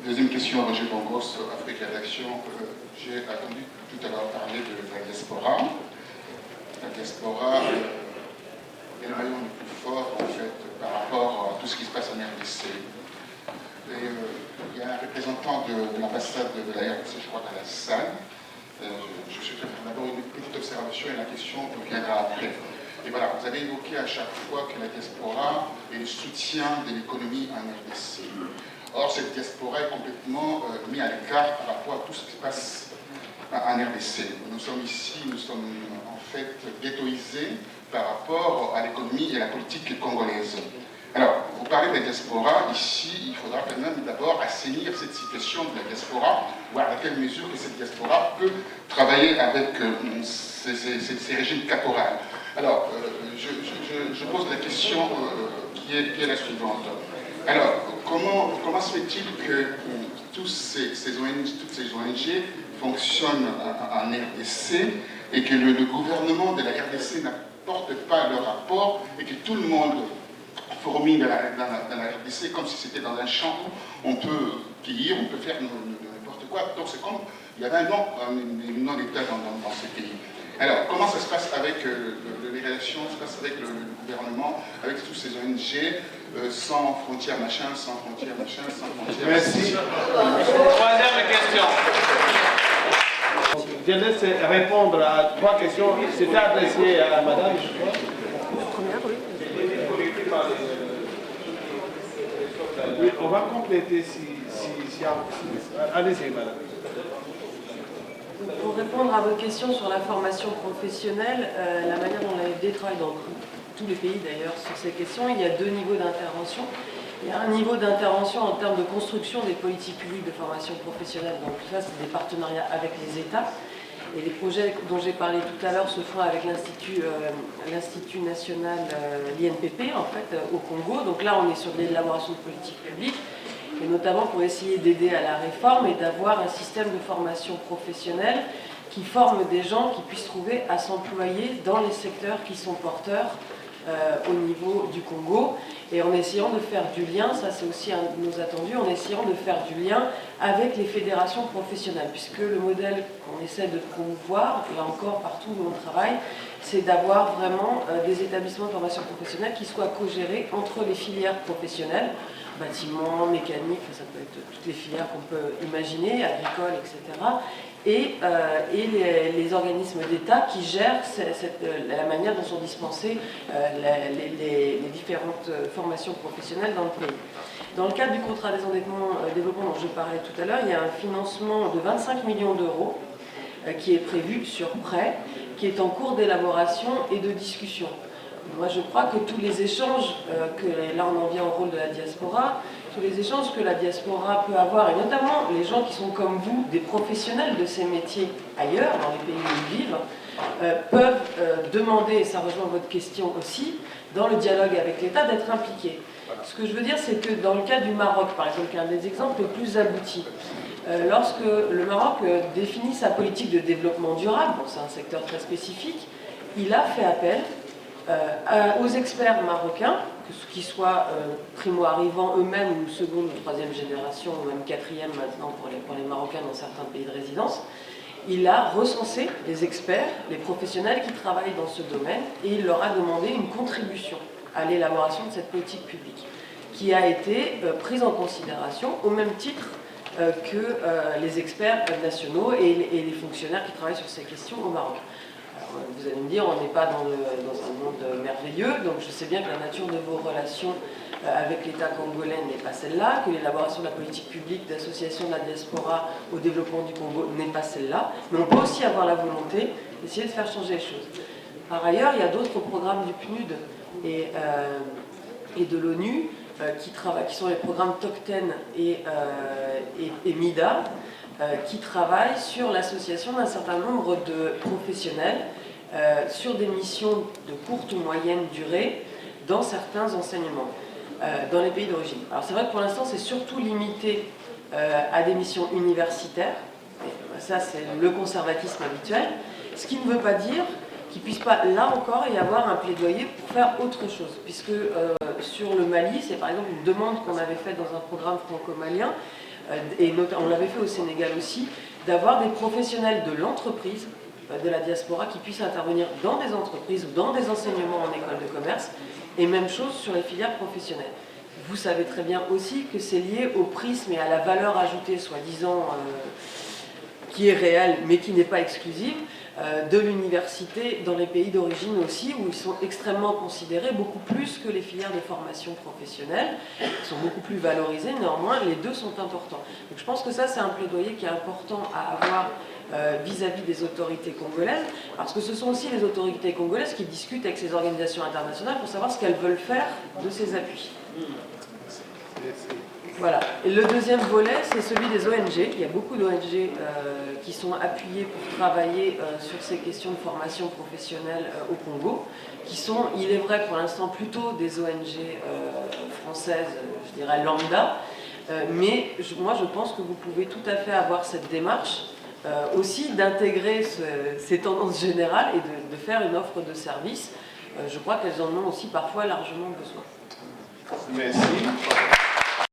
Deuxième question, Roger Bongos, Afrique Rédaction. J'ai attendu tout à l'heure parler de la diaspora. La diaspora est le maillon le plus fort, en fait, par rapport à tout ce qui se passe en RDC. Et il y a un représentant de l'ambassade de la RDC, je crois, dans la salle. Je souhaiterais faire d'abord une petite observation et la question viendra après. Et voilà, vous avez évoqué à chaque fois que la diaspora est le soutien de l'économie en RDC. Or, cette diaspora est complètement mise à l'écart par rapport à tout ce qui se passe en RDC. Nous sommes ici, nous sommes en fait ghettoisés par rapport à l'économie et à la politique congolaise. Alors, vous parlez de la diaspora, ici, il faudra quand même d'abord assainir cette situation de la diaspora, voir à quelle mesure que cette diaspora peut travailler avec ces régimes caporaux. Alors, je pose la question qui est la suivante. Alors, comment se fait-il que toutes ces ONG fonctionnent en RDC et que le gouvernement de la RDC n'apporte pas leur rapport et que tout le monde fourmille dans la RDC comme si c'était dans un champ où on peut cueillir, on peut faire n'importe quoi. Donc c'est comme il y avait un non-État dans ces pays. Alors, comment ça se passe avec les relations, ça se passe avec le gouvernement, avec tous ces ONG, sans frontières machin, sans frontières machin, sans frontières... Merci. Troisième question. Je laisse répondre à 3 questions. C'était adressé à madame, je crois. La première, oui. Oui, on va compléter si allez-y, madame. Pour répondre à votre question sur la formation professionnelle, la manière dont l'AFD travaille dans tous les pays d'ailleurs sur ces questions, il y a 2 niveaux d'intervention. Il y a un niveau d'intervention en termes de construction des politiques publiques de formation professionnelle. Donc ça, c'est des partenariats avec les États. Et les projets dont j'ai parlé tout à l'heure se font avec l'Institut national, l'INPP, en fait, au Congo. Donc là, on est sur de l'élaboration de politiques publiques, et notamment pour essayer d'aider à la réforme et d'avoir un système de formation professionnelle qui forme des gens qui puissent trouver à s'employer dans les secteurs qui sont porteurs au niveau du Congo, et en essayant de faire du lien, ça c'est aussi un de nos attendus, en essayant de faire du lien avec les fédérations professionnelles, puisque le modèle qu'on essaie de promouvoir, là encore partout où on travaille, c'est d'avoir vraiment des établissements de formation professionnelle qui soient co-gérés entre les filières professionnelles, bâtiment, mécanique, ça peut être toutes les filières qu'on peut imaginer, agricole, etc., et les organismes d'État qui gèrent la manière dont sont dispensées les différentes formations professionnelles dans le pays. Dans le cadre du contrat des endettements développement dont je parlais tout à l'heure, il y a un financement de 25 millions d'euros qui est prévu sur prêt, qui est en cours d'élaboration et de discussion. Moi, je crois que tous les échanges, là on en vient au rôle de la diaspora, tous les échanges que la diaspora peut avoir, et notamment les gens qui sont comme vous, des professionnels de ces métiers ailleurs, dans les pays où ils vivent, peuvent demander, et ça rejoint votre question aussi, dans le dialogue avec l'État, d'être impliqués. Ce que je veux dire, c'est que dans le cas du Maroc, par exemple, qui est un des exemples les plus aboutis, lorsque le Maroc définit sa politique de développement durable, bon, c'est un secteur très spécifique, il a fait appel aux experts marocains, qu'ils soient primo-arrivants eux-mêmes ou seconde ou troisième génération, ou même quatrième maintenant pour les Marocains dans certains pays de résidence. Il a recensé les experts, les professionnels qui travaillent dans ce domaine, et il leur a demandé une contribution à l'élaboration de cette politique publique, qui a été prise en considération au même titre que les experts nationaux et les fonctionnaires qui travaillent sur ces questions au Maroc. Vous allez me dire, on n'est pas dans un monde merveilleux, donc je sais bien que la nature de vos relations avec l'État congolais n'est pas celle-là, que l'élaboration de la politique publique d'association de la diaspora au développement du Congo n'est pas celle-là, mais on peut aussi avoir la volonté d'essayer de faire changer les choses. Par ailleurs, il y a d'autres programmes du PNUD et de l'ONU qui sont les programmes TOCTEN et MIDA, qui travaillent sur l'association d'un certain nombre de professionnels sur des missions de courte ou moyenne durée dans certains enseignements dans les pays d'origine. Alors c'est vrai que pour l'instant c'est surtout limité à des missions universitaires, et ça c'est le conservatisme habituel, ce qui ne veut pas dire qu'il ne puisse pas là encore y avoir un plaidoyer pour faire autre chose, puisque sur le Mali, c'est par exemple une demande qu'on avait faite dans un programme franco-malien, on l'avait fait au Sénégal aussi, d'avoir des professionnels de l'entreprise, de la diaspora, qui puissent intervenir dans des entreprises ou dans des enseignements en école de commerce, et même chose sur les filières professionnelles. Vous savez très bien aussi que c'est lié au prisme et à la valeur ajoutée, soi-disant, qui est réelle, mais qui n'est pas exclusive, de l'université dans les pays d'origine aussi, où ils sont extrêmement considérés, beaucoup plus que les filières de formation professionnelle, qui sont beaucoup plus valorisées. Néanmoins, les deux sont importants. Donc je pense que ça, c'est un plaidoyer qui est important à avoir vis-à-vis des autorités congolaises, parce que ce sont aussi les autorités congolaises qui discutent avec ces organisations internationales pour savoir ce qu'elles veulent faire de ces appuis. Voilà. Et le deuxième volet, c'est celui des ONG. Il y a beaucoup d'ONG qui sont appuyées pour travailler sur ces questions de formation professionnelle au Congo, qui sont, il est vrai pour l'instant, plutôt des ONG françaises, je dirais lambda, mais moi je pense que vous pouvez tout à fait avoir cette démarche aussi d'intégrer ces tendances générales et de faire une offre de service. Je crois qu'elles en ont aussi parfois largement besoin. Merci.